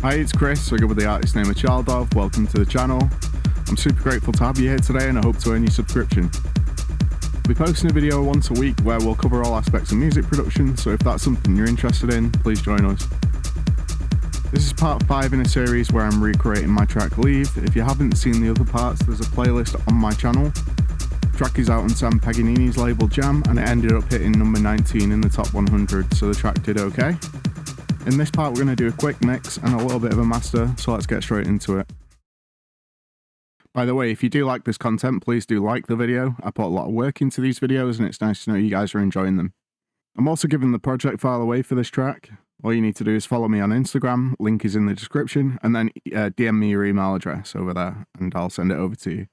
Hi, it's Chris. I go with the artist name of Childov. Welcome to the channel. I'm super grateful to have you here today and I hope to earn your subscription. We'll be posting a video once a week where we'll cover all aspects of music production, so if that's something you're interested in, please join us. This is part 5 in a series where I'm recreating my track Leave. If you haven't seen the other parts, there's a playlist on my channel. The track is out on Sam Paganini's label Jam and it ended up hitting number 19 in the top 100, so the track did okay. In this part we're going to do a quick mix and a little bit of a master, so let's get straight into it. By the way, if you do like this content, please do like the video. I put a lot of work into these videos and it's nice to know you guys are enjoying them. I'm also giving the project file away for this track. All you need to do is follow me on Instagram, link is in the description, and then DM me your email address over there and I'll send it over to you.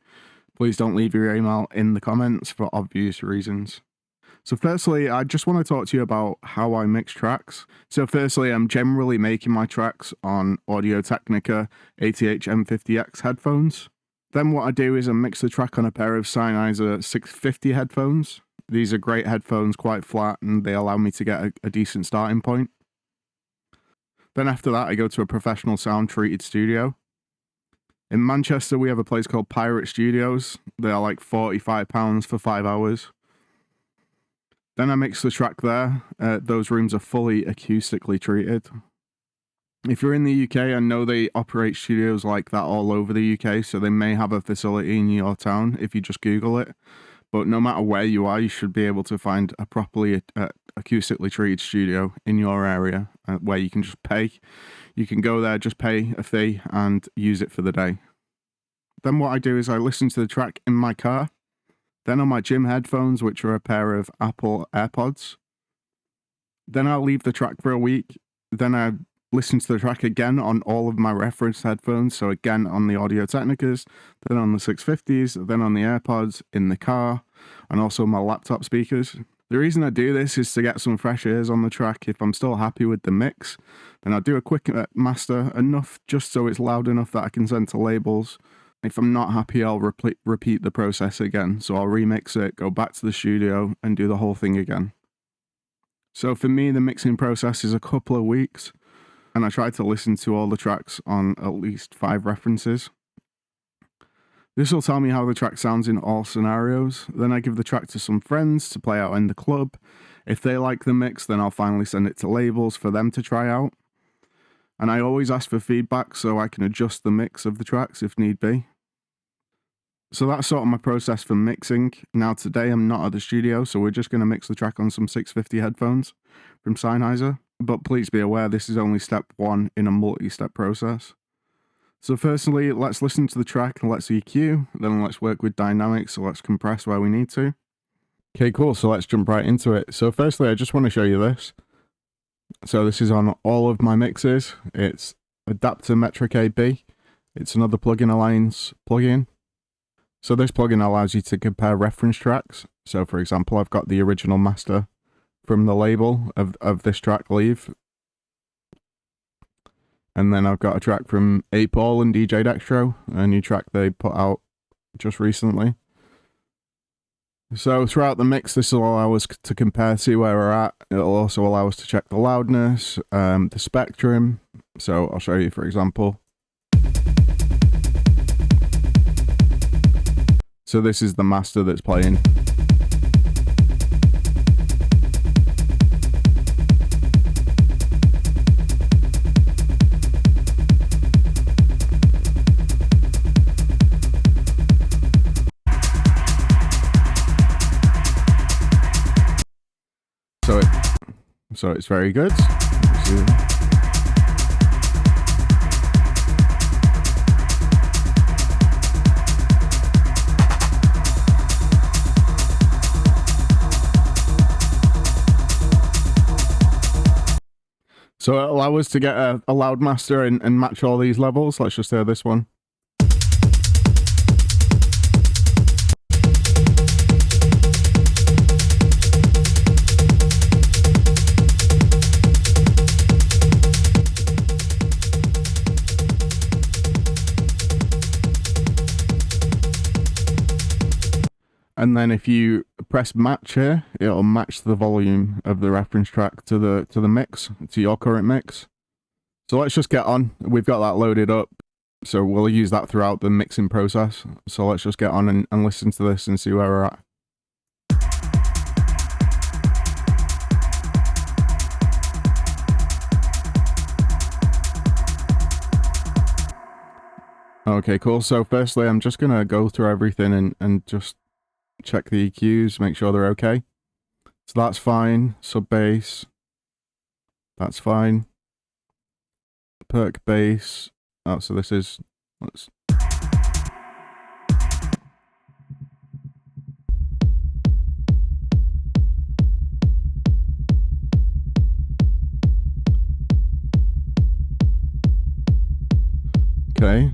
Please don't leave your email in the comments for obvious reasons. So firstly, I just want to talk to you about how I mix tracks. So firstly, I'm generally making my tracks on Audio-Technica ATH M50X headphones. Then what I do is I mix the track on a pair of Sennheiser 650 headphones. These are great headphones, quite flat, and they allow me to get a decent starting point. Then after that, I go to a professional sound-treated studio. In Manchester, we have a place called Pirate Studios. They are like £45 for 5 hours. Then I mix the track there. Those rooms are fully acoustically treated. If you're in the UK, I know they operate studios like that all over the UK, so they may have a facility in your town if you just Google it. But no matter where you are, you should be able to find a properly acoustically treated studio in your area where you can just pay. You can go there, just pay a fee and use it for the day. Then what I do is I listen to the track in my car. Then on my gym headphones, which are a pair of Apple AirPods. Then I'll leave the track for a week. Then I listen to the track again on all of my reference headphones. So again on the Audio-Technicas, then on the 650s, then on the AirPods, in the car, and also my laptop speakers. The reason I do this is to get some fresh ears on the track. If I'm still happy with the mix, then I'll do a quick master, enough just so it's loud enough that I can send to labels. If I'm not happy, I'll repeat the process again. So I'll remix it, go back to the studio and do the whole thing again. So for me, the mixing process is a couple of weeks and I try to listen to all the tracks on at least 5 references. This will tell me how the track sounds in all scenarios. Then I give the track to some friends to play out in the club. If they like the mix, then I'll finally send it to labels for them to try out. And I always ask for feedback so I can adjust the mix of the tracks if need be. So that's sort of my process for mixing. Now today I'm not at the studio, so we're just going to mix the track on some 650 headphones from Sennheiser. But please be aware, this is only step 1 in a multi-step process. So firstly, let's listen to the track and let's EQ, then let's work with dynamics, so let's compress where we need to. Okay, cool, so let's jump right into it. So firstly, I just want to show you this. So this is on all of my mixes. It's Adapter Metric AB. It's another Plugin Alliance plugin. So this plugin allows you to compare reference tracks. So for example, I've got the original master from the label of this track Leave. And then I've got a track from 8Ball and DJ Dextro, a new track they put out just recently. So throughout the mix, this will allow us to compare, see where we're at. It'll also allow us to check the loudness, the spectrum. So I'll show you, for example. So this is the master that's playing. So it's very good. So it'll allow us to get a loud master and match all these levels. Let's just hear this one. And then if you press match here, it'll match the volume of the reference track to the mix, to your current mix. So let's just get on. We've got that loaded up. So we'll use that throughout the mixing process. So let's just get on and listen to this and see where we're at. Okay, cool. So firstly, I'm just going to go through everything and just check the EQs, make sure they're okay. So that's fine. Sub bass. That's fine. Perk bass. Oh, so this is... Let's... Okay,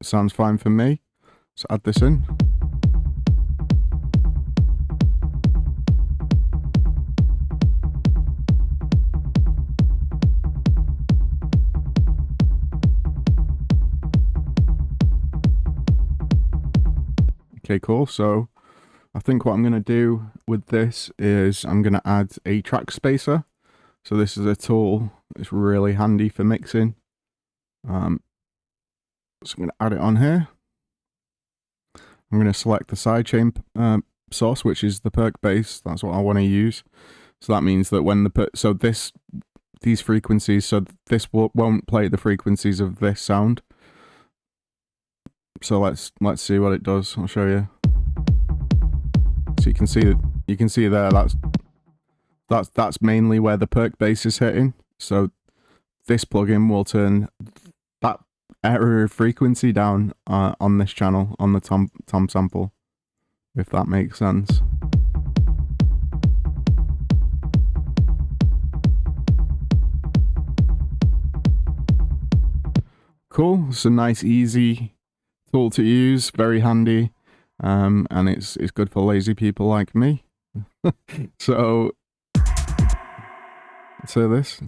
sounds fine for me. Let's add this in. Okay, cool. So I think what I'm going to do with this is I'm going to add a track spacer. So this is a tool. It's really handy for mixing. So I'm going to add it on here. I'm going to select the sidechain source, which is the perk bass. That's what I want to use. So that means that when these frequencies, so this won't play the frequencies of this sound. So let's see what it does. I'll show you. So you can see there that's mainly where the perk bass is hitting. So this plugin will turn that error frequency down on this channel, on the tom sample, if that makes sense. Cool. It's a nice, easy tool to use, very handy, and it's good for lazy people like me. So this.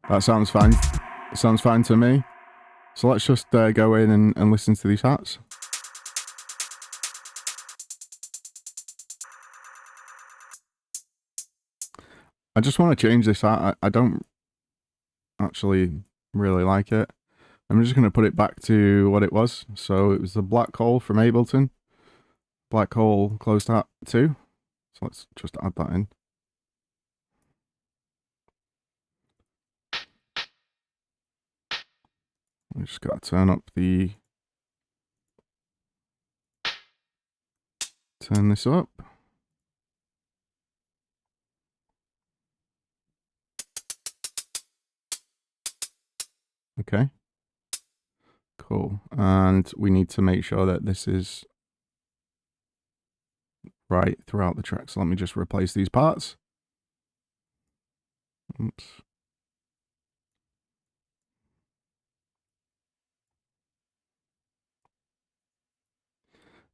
That sounds fine. It sounds fine to me. So let's just go in and listen to these hats. I just want to change this hat. I don't actually really like it. I'm just going to put it back to what it was. So it was the black hole from Ableton. Black hole closed hat 2. So let's just add that in. I just got to turn this up. Okay. Cool. And we need to make sure that this is right throughout the track. So let me just replace these parts. Oops.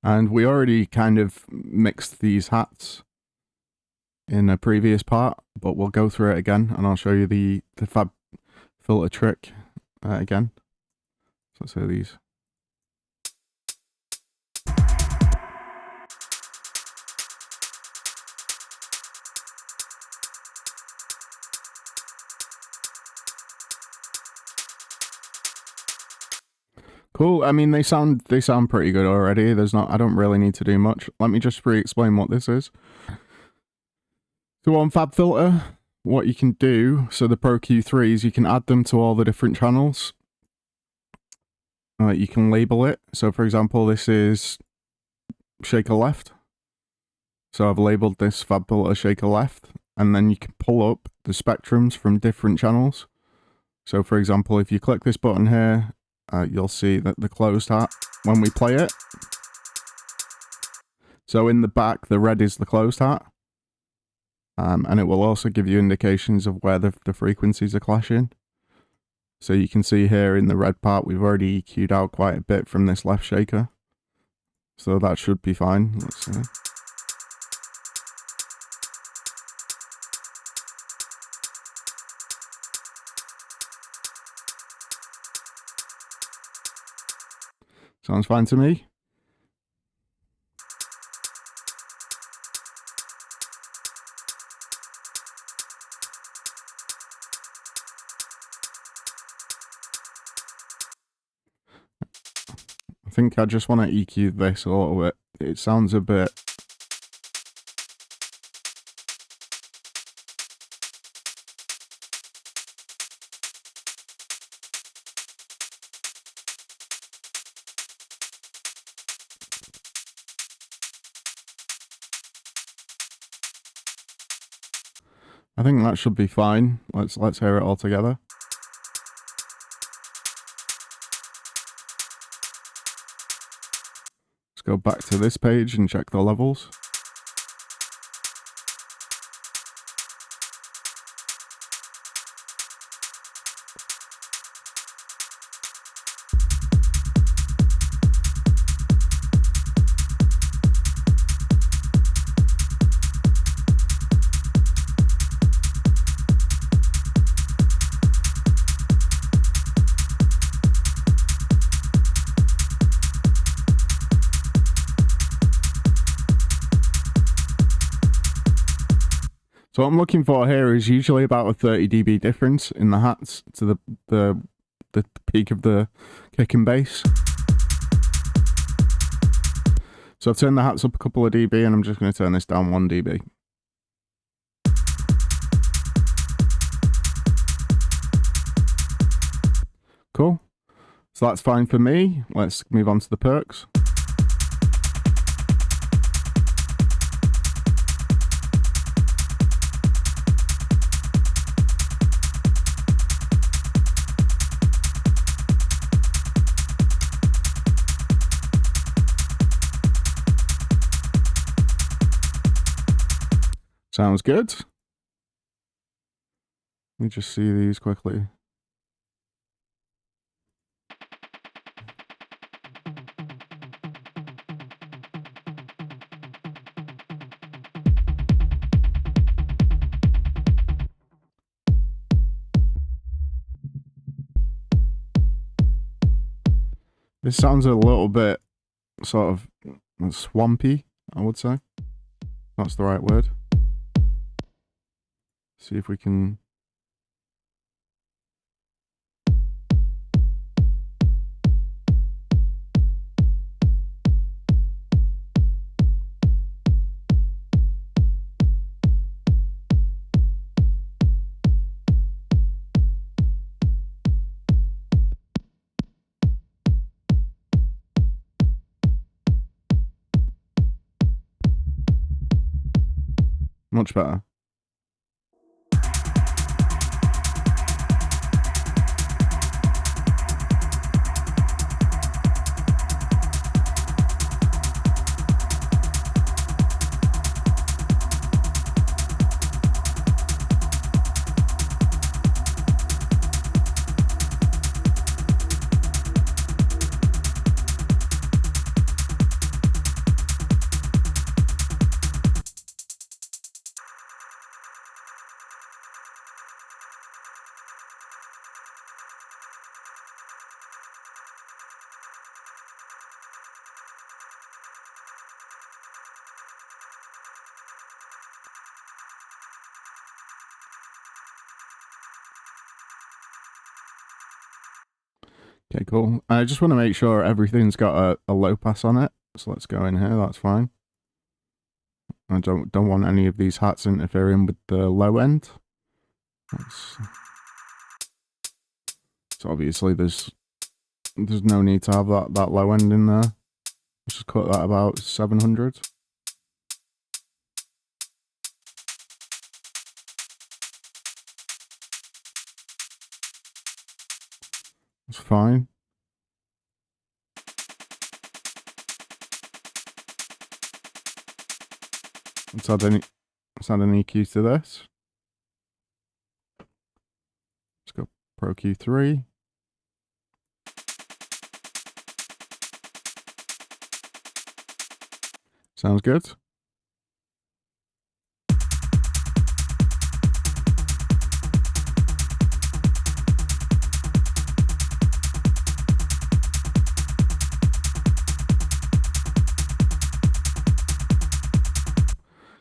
And we already kind of mixed these hats in a previous part, but we'll go through it again and I'll show you the fab filter trick again. So let's hear these. Cool. I mean, they sound pretty good already. I don't really need to do much. Let me just re-explain what this is. So on FabFilter, what you can do, so the Pro Q3s, you can add them to all the different channels. You can label it. So for example, this is shaker left. So I've labeled this FabFilter shaker left, and then you can pull up the spectrums from different channels. So for example, if you click this button here, you'll see that the closed hat, when we play it, so in the back, the red is the closed hat. And it will also give you indications of where the frequencies are clashing. So you can see here in the red part, we've already EQ'd out quite a bit from this left shaker. So that should be fine. Let's see. Sounds fine to me. think I just want to EQ this a little bit. It sounds a bit... I think that should be fine. Let's hear it all together. Let's go back to this page and check the levels. So what I'm looking for here is usually about a 30 dB difference in the hats to the peak of the kick and bass. So I've turned the hats up a couple of dB and I'm just going to turn this down 1 dB. Cool. So that's fine for me. Let's move on to the perks. Sounds good. Let me just see these quickly. This sounds a little bit sort of swampy, I would say. That's the right word. See if we can... Much better. Okay, cool. I just want to make sure everything's got a low pass on it. So let's go in here, that's fine. I don't want any of these hats interfering with the low end. So obviously there's no need to have that low end in there. Let's just cut that about 700. It's fine. Let's add an EQ to this. Let's go Pro Q3. Sounds good.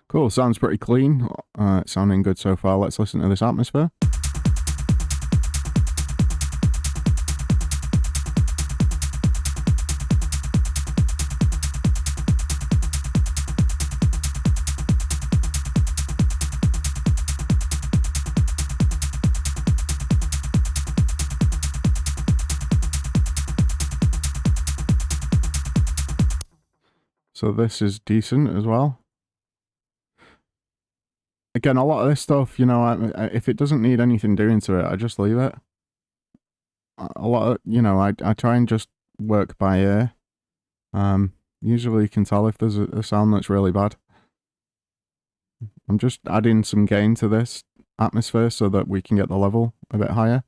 Cool, sounds pretty clean. It's sounding good so far. Let's listen to this atmosphere. So this is decent as well. Again, a lot of this stuff, you know, if it doesn't need anything doing to it, I just leave it. A lot of, you know, I try and just work by ear. Usually you can tell if there's a sound that's really bad. I'm just adding some gain to this atmosphere so that we can get the level a bit higher.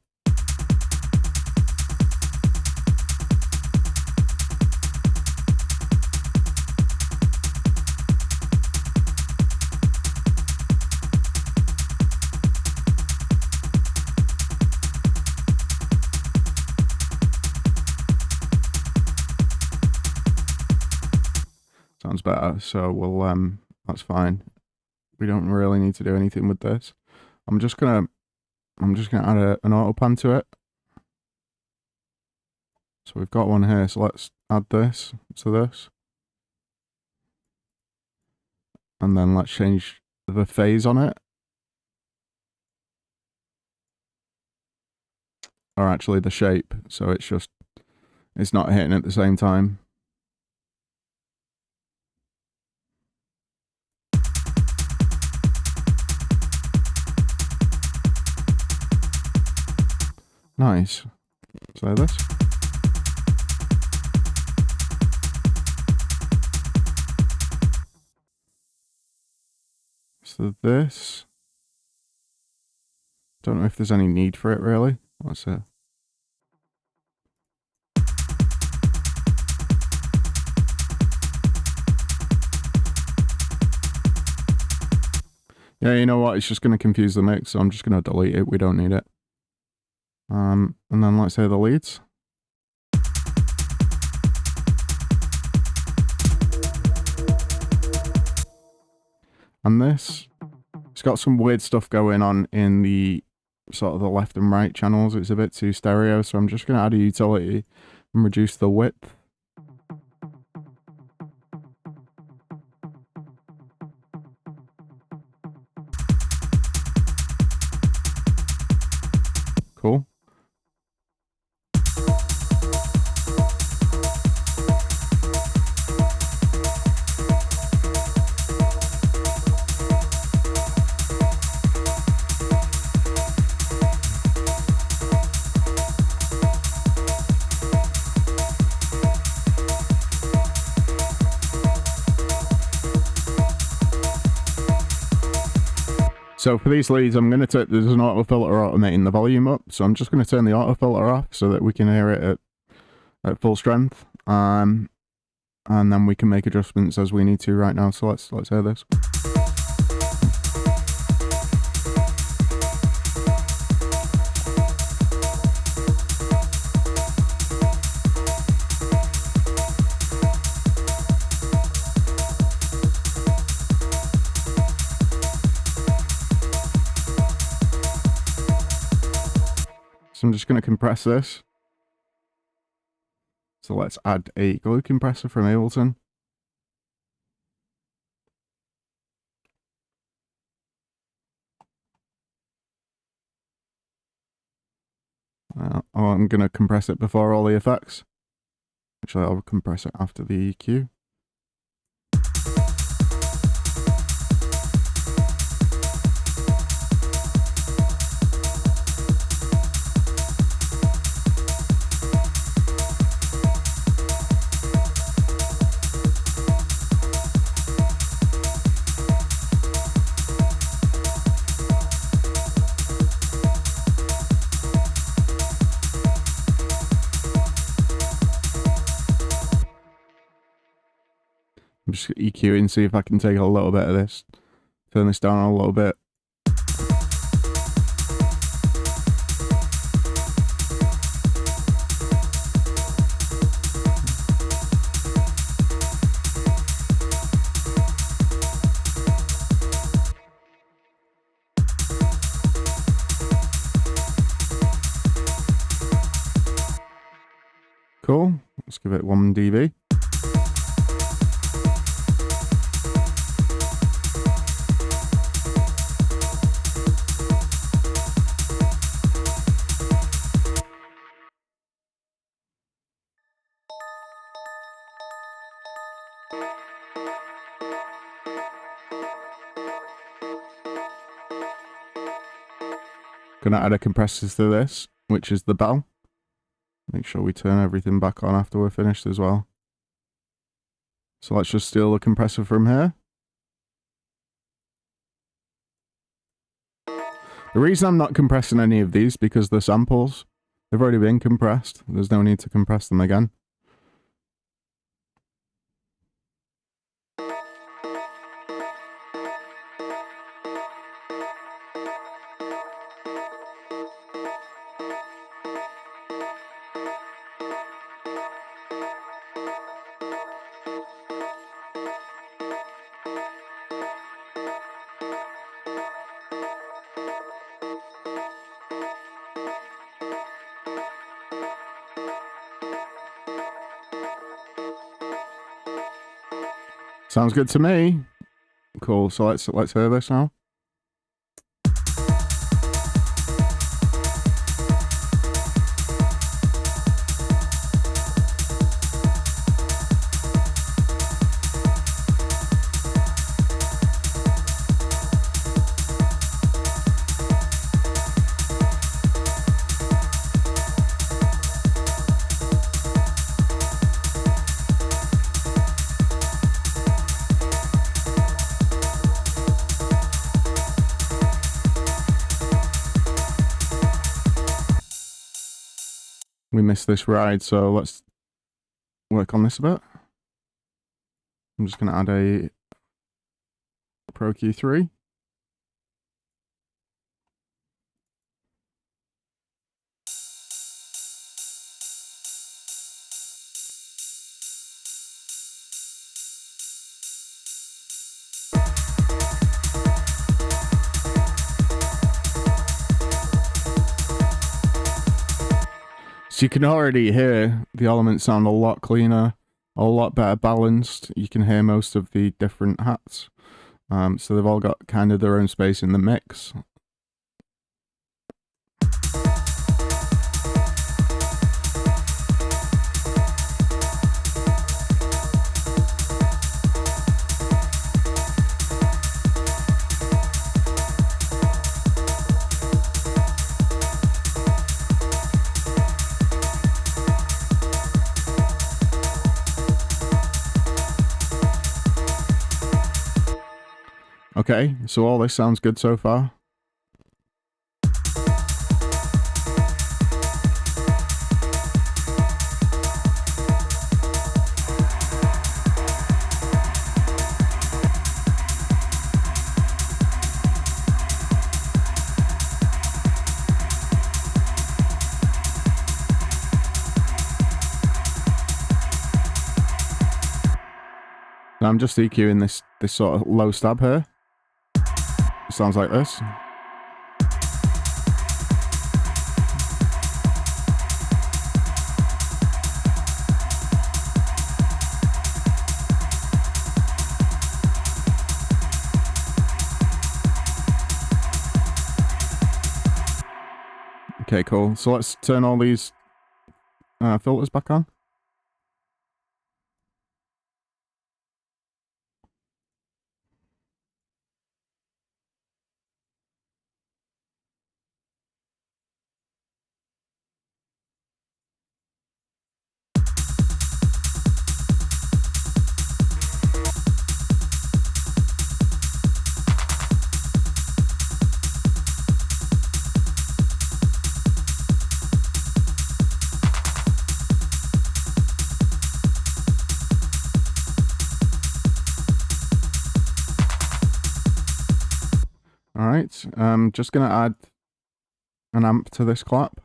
Sounds better, so we'll that's fine. We don't really need to do anything with this. I'm just gonna add an auto pan to it. So we've got one here, so let's add this to this. And then let's change the phase on it. Or actually the shape, so it's not hitting at the same time. Nice. So this. So this. Don't know if there's any need for it really. What's it? Yeah, you know what? It's just going to confuse the mix, so I'm just going to delete it. We don't need it. And then let's say the leads. And this, it's got some weird stuff going on in the sort of the left and right channels. It's a bit too stereo, so I'm just going to add a utility and reduce the width. Cool. So for these leads, I'm going to take, there's an auto filter automating the volume up, so I'm just going to turn the auto filter off so that we can hear it at full strength, and then we can make adjustments as we need to right now. So let's hear this. So I'm just going to compress this. So let's add a glue compressor from Ableton. I'm going to compress it before all the effects. Actually, I'll compress it after the EQ. I'm just EQing, see if I can take a little bit of this, turn this down a little bit. Cool, let's give it 1 dB. Gonna add a compressor to this, which is the bell. Make sure we turn everything back on after we're finished as well. So let's just steal the compressor from here. The reason I'm not compressing any of these because the samples, they've already been compressed. There's no need to compress them again. Sounds good to me. Cool. So let's hear this now. We missed this ride, so let's work on this a bit. I'm just going to add a Pro Q3. So you can already hear the elements sound a lot cleaner, a lot better balanced. You can hear most of the different hats. So they've all got kind of their own space in the mix. Okay, so all this sounds good so far. Now I'm just EQing this sort of low stab here. It sounds like this. Okay, cool. So let's turn all these filters back on. Alright, I'm just going to add an amp to this clap.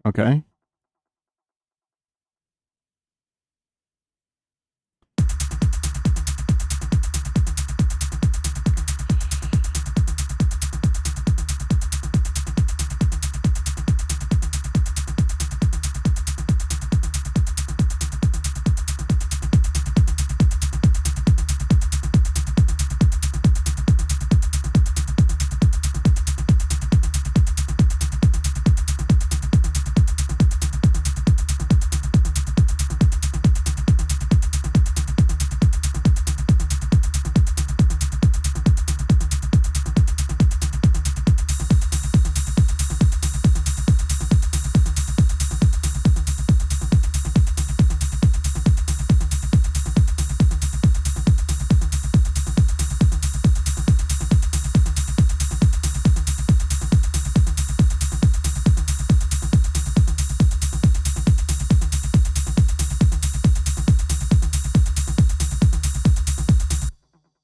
Okay.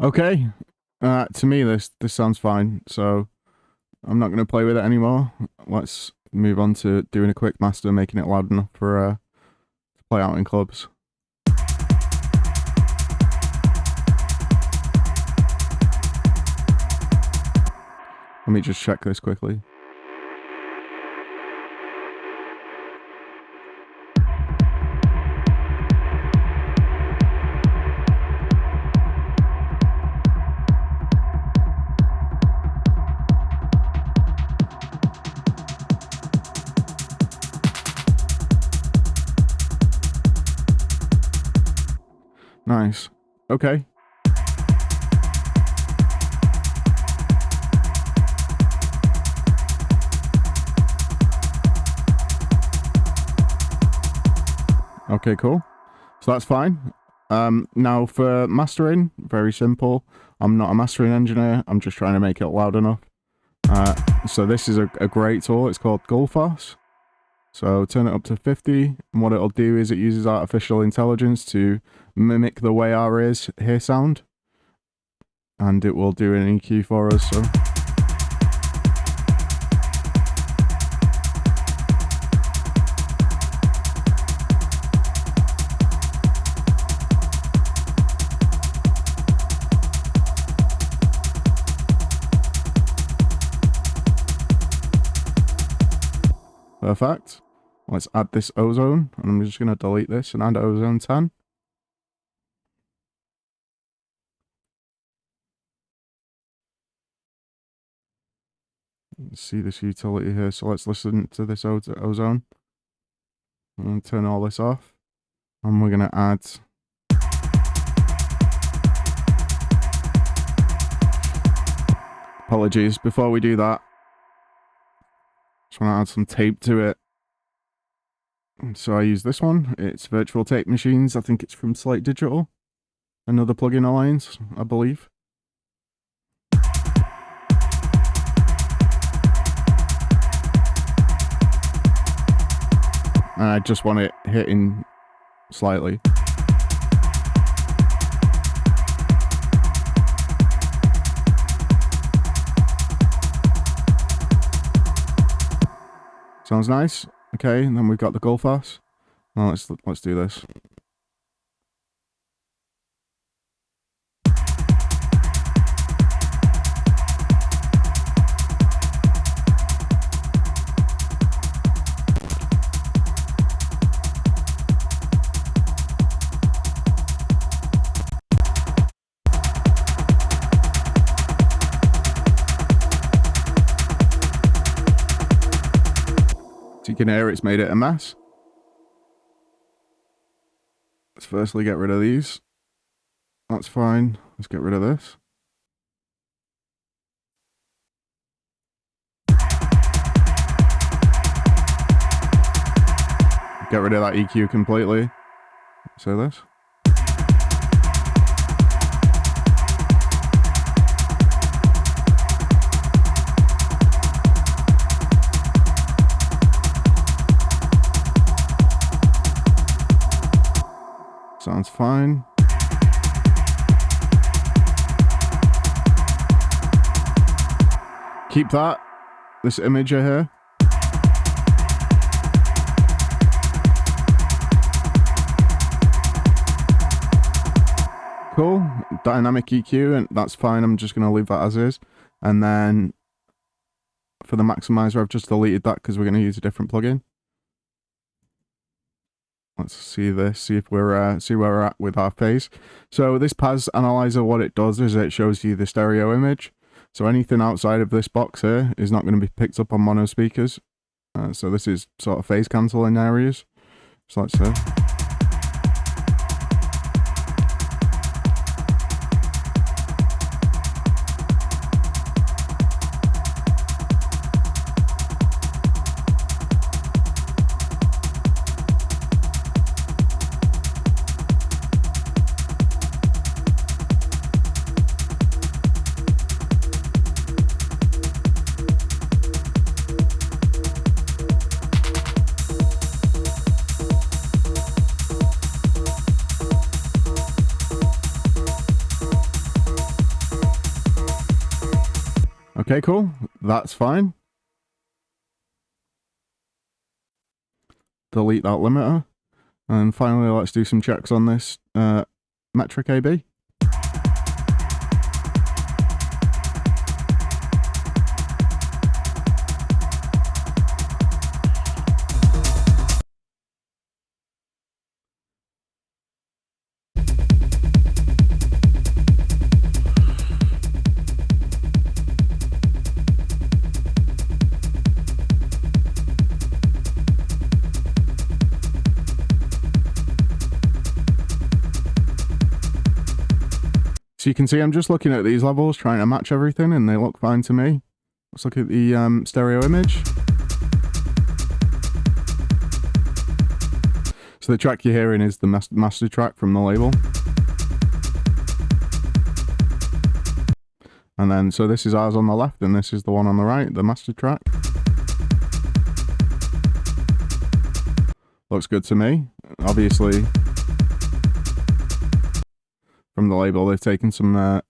Okay. To me, this sounds fine. So I'm not going to play with it anymore. Let's move on to doing a quick master, making it loud enough for to play out in clubs. Let me just check this quickly. Nice. Okay. Okay, cool. So that's fine. Now for mastering, very simple. I'm not a mastering engineer. I'm just trying to make it loud enough. So this is a great tool. It's called Gullfoss. So turn it up to 50, and what it'll do is it uses artificial intelligence to mimic the way our ears hear sound, and it will do an EQ for us. So perfect. Let's add this ozone, and I'm just going to delete this and add ozone 10. Let's see this utility here, so let's listen to this ozone. And turn all this off. And we're going to add... Apologies, before we do that, just want to add some tape to it. So I use this one. It's Virtual Tape Machines. I think it's from Slate Digital. Another plugin alliance, I believe. And I just want it hitting slightly. Sounds nice. Okay, and then we've got the Gullfoss. Now let's do this. So you can hear it's made it a mess. Let's firstly get rid of these. That's fine. Let's get rid of this. Get rid of that EQ completely. So this. Sounds fine. Keep that, this image here. Cool. Dynamic EQ, and that's fine. I'm just going to leave that as is. And then for the maximizer, I've just deleted that because we're going to use a different plugin. Let's see this, see if we're see where we're at with our phase. So this PAS analyzer, what it does is it shows you the stereo image. So anything outside of this box here is not going to be picked up on mono speakers. So this is sort of phase cancelling areas. So let's see. Okay, cool. That's fine. Delete that limiter. And finally, let's do some checks on this metric AB. So you can see I'm just looking at these levels, trying to match everything, and they look fine to me. Let's look at the stereo image. So the track you're hearing is the master track from the label. And then, so this is ours on the left, and this is the one on the right, the master track. Looks good to me. Obviously, from the label, they've taken some of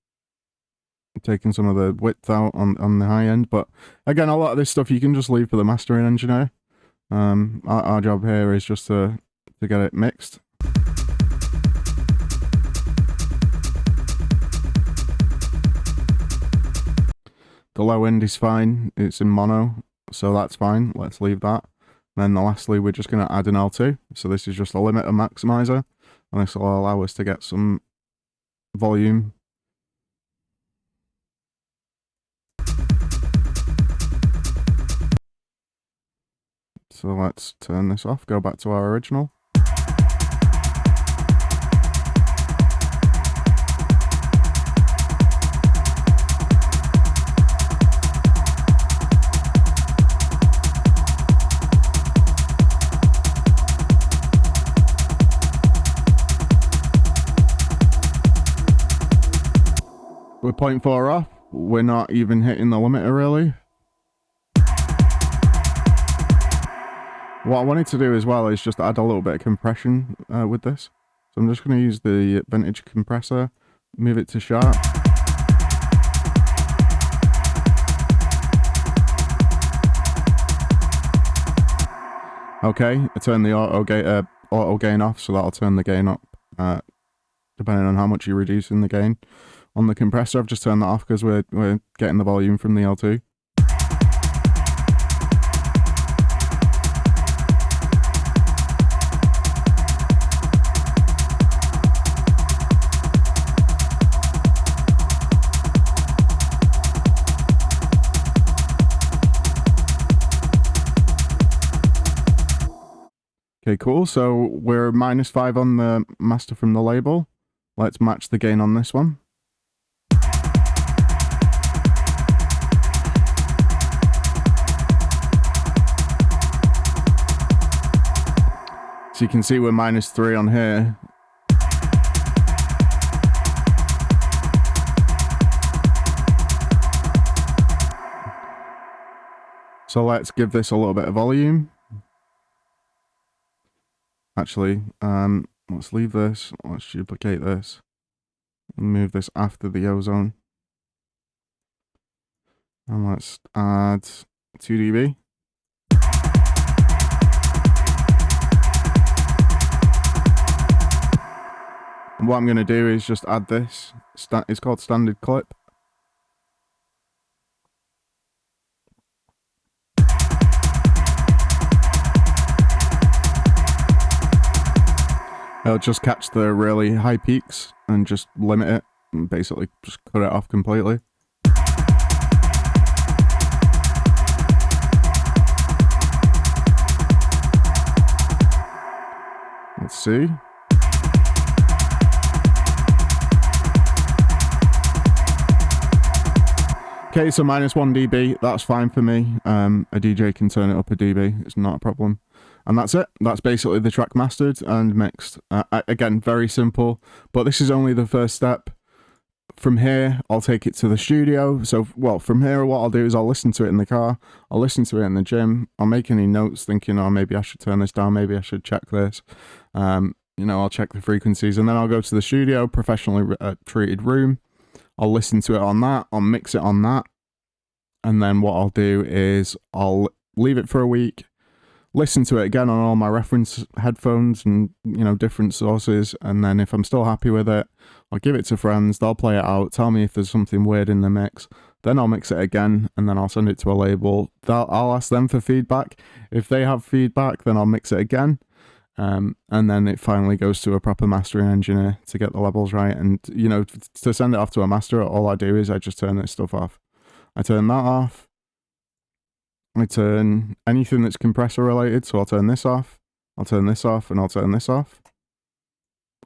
the width out on the high end, but again, a lot of this stuff you can just leave for the mastering engineer. Our job here is just to get it mixed. The low end is fine, it's in mono, so that's fine, let's leave that. And then lastly, we're just going to add an L2, so this is just a limiter maximizer, and this will allow us to get some volume. So let's turn this off, go back to our original. We're 0.4 off, we're not even hitting the limiter really. What I wanted to do as well is just add a little bit of compression with this. So I'm just going to use the vintage compressor, move it to sharp. Okay, I turn the auto gain off, so that'll turn the gain up depending on how much you're reducing the gain. On the compressor, I've just turned that off because we're getting the volume from the L2. Okay, cool. So we're -5 on the master from the label. Let's match the gain on this one. So you can see we're -3 on here. So let's give this a little bit of volume. Actually, let's leave this. Let's duplicate this and move this after the ozone. And let's add 2 dB. And what I'm going to do is just add this. It's called standard clip. It'll just catch the really high peaks and just limit it and basically just cut it off completely. Let's see. Okay, so -1 dB, that's fine for me. A DJ can turn it up a dB, it's not a problem. And that's it. That's basically the track mastered and mixed. Again, very simple, but this is only the first step. From here, I'll take it to the studio. So, well, from here, what I'll do is I'll listen to it in the car. I'll listen to it in the gym. I'll make any notes thinking, oh, maybe I should turn this down. Maybe I should check this. You know, I'll check the frequencies, and then I'll go to the studio, professionally treated room. I'll listen to it on that. I'll mix it on that. And then what I'll do is I'll leave it for a week. Listen to it again on all my reference headphones and, you know, different sources. And then if I'm still happy with it, I'll give it to friends. They'll play it out. Tell me if there's something weird in the mix. Then I'll mix it again and then I'll send it to a label. I'll ask them for feedback. If they have feedback, then I'll mix it again. And then it finally goes to a proper mastering engineer to get the levels right. And, you know, to send it off to a master, all I do is I just turn this stuff off. I turn that off. I turn anything that's compressor related, so I'll turn this off, I'll turn this off, and I'll turn this off.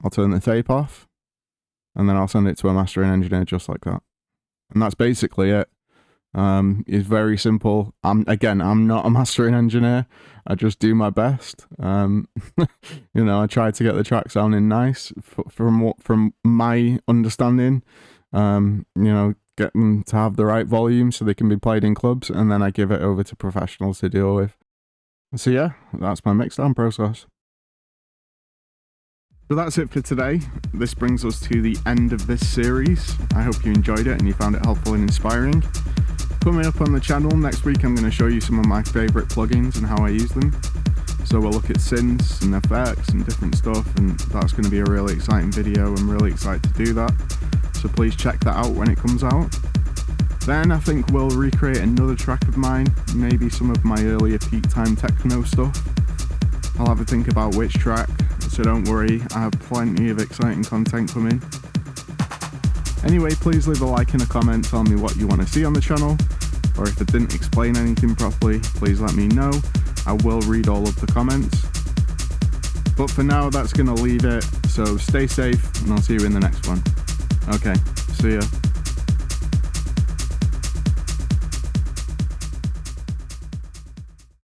I'll turn the tape off, and then I'll send it to a mastering engineer just like that. And that's basically it. It's very simple. I'm not a mastering engineer. I just do my best. You know, I try to get the track sounding nice from my understanding. You know, get them to have the right volume so they can be played in clubs, and then I give it over to professionals to deal with. So yeah, that's my mixdown process. So that's it for today. This brings us to the end of this series. I hope you enjoyed it and you found it helpful and inspiring. Coming up on the channel next week, I'm going to show you some of my favourite plugins and how I use them. So we'll look at synths and effects and different stuff, and that's going to be a really exciting video. I'm really excited to do that. So please check that out when it comes out. Then I think we'll recreate another track of mine, maybe some of my earlier peak time techno stuff. I'll have a think about which track, so don't worry, I have plenty of exciting content coming. Anyway, please leave a like and a comment, tell me what you want to see on the channel, or if I didn't explain anything properly, please let me know. I will read all of the comments. But for now, that's going to leave it, so stay safe, and I'll see you in the next one. Okay, see ya.